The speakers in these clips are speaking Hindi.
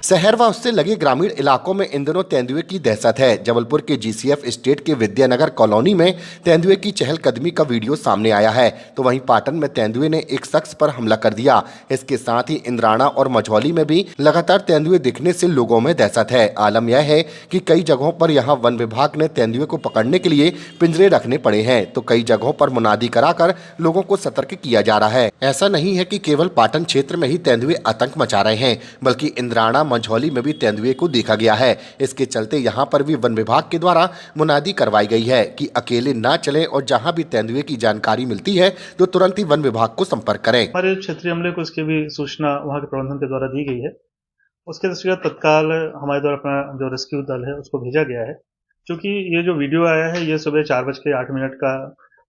शहर व उससे लगे ग्रामीण इलाकों में इन दिनों तेंदुए की दहशत है। जबलपुर के जीसीएफ स्टेट के विद्यानगर कॉलोनी में तेंदुए की चहलकदमी का वीडियो सामने आया है, तो वहीं पाटन में तेंदुए ने एक शख्स पर हमला कर दिया। इसके साथ ही इंद्राणा और मझौली में भी लगातार तेंदुए दिखने से लोगों में दहशत है। आलम यह है कि कई जगहों पर यहाँ वन विभाग ने तेंदुए को पकड़ने के लिए पिंजरे रखने पड़े हैं, तो कई जगहों पर मुनादी कराकर लोगों को सतर्क किया जा रहा है। ऐसा नहीं है कि केवल पाटन क्षेत्र में ही तेंदुए आतंक मचा रहे हैं, बल्कि इंद्राणा मझौली में भी तेंदुए को देखा गया है। इसके चलते यहाँ पर भी वन विभाग के द्वारा मुनादी करवाई गई है कि अकेले ना चलें और जहाँ भी तेंदुए की जानकारी मिलती है तो तुरंत ही वन विभाग को संपर्क करें। हमारे क्षेत्रीय अमले को इसकी भी सूचना वहाँ के प्रबंधन के द्वारा दी गई है। उसके दृष्टिगत तत्काल हमारे द्वारा अपना जो रेस्क्यू दल है उसको भेजा गया है। क्योंकि ये जो वीडियो आया है ये सुबह 4:08 का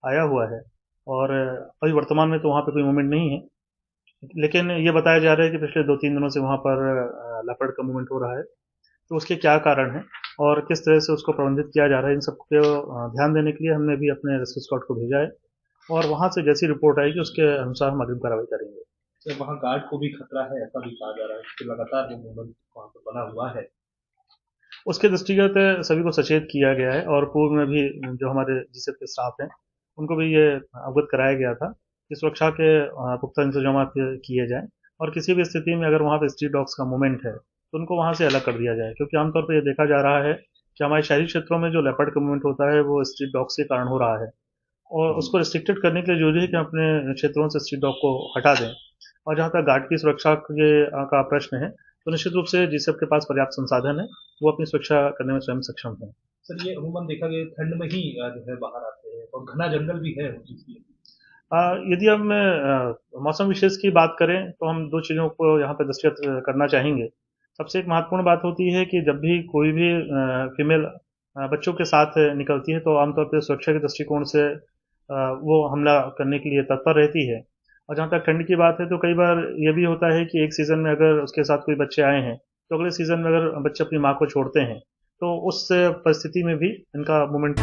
आया हुआ है और अभी वर्तमान में तो वहाँ पे कोई मूवमेंट नहीं है, लेकिन ये बताया जा रहा है कि पिछले 2-3 दिनों से वहाँ पर लेपर्ड का मूवमेंट हो रहा है। तो उसके क्या कारण है और किस तरह से उसको प्रबंधित किया जा रहा है, इन सबको ध्यान देने के लिए हमने भी अपने रेस्क्यू स्क्वाड को भेजा है और वहाँ से जैसी रिपोर्ट आएगी उसके अनुसार हम अग्रिम कार्रवाई करेंगे। सर, वहाँ गार्ड को भी खतरा है ऐसा भी कहा जा रहा है कि लगातार वो मूवमेंट वहाँ पर बना हुआ है। उसके दृष्टिगत सभी को सचेत किया गया है और पूर्व में भी जो हमारे जीसीएफ के स्टाफ हैं उनको भी ये अवगत कराया गया था कि सुरक्षा के पुख्ता इंतजाम किए जाएं और किसी भी स्थिति में अगर वहाँ पे स्ट्रीट डॉग्स का मूवमेंट है तो उनको वहाँ से अलग कर दिया जाए। क्योंकि आमतौर पर यह देखा जा रहा है कि हमारे शहरी क्षेत्रों में जो लेपर्ड का मूवमेंट होता है वो स्ट्रीट डॉग्स के कारण हो रहा है और उसको रिस्ट्रिक्टेड करने के लिए जरूरी है कि हम अपने क्षेत्रों से स्ट्रीट डॉग को हटा दें। और जहाँ तक गार्ड की सुरक्षा का प्रश्न है तो निश्चित रूप से जीसीएफ के पास पर्याप्त संसाधन है, वो अपनी सुरक्षा करने में स्वयं सक्षम है। सर, ये अमूमन देखा गया ठंड में ही जो है बाहर आते हैं और घना जंगल भी है इसलिए। यदि हम मौसम विशेष की बात करें तो हम दो चीज़ों को यहाँ पे दृष्टिगत करना चाहेंगे। सबसे एक महत्वपूर्ण बात होती है कि जब भी कोई भी फीमेल बच्चों के साथ निकलती है तो आमतौर पर सुरक्षा के दृष्टिकोण से वो हमला करने के लिए तत्पर रहती है। और जहाँ तक ठंड की बात है तो कई बार ये भी होता है कि एक सीज़न में अगर उसके साथ कोई बच्चे आए हैं तो अगले सीज़न में अगर बच्चे अपनी माँ को छोड़ते हैं तो उस परिस्थिति में भी इनका मूवमेंट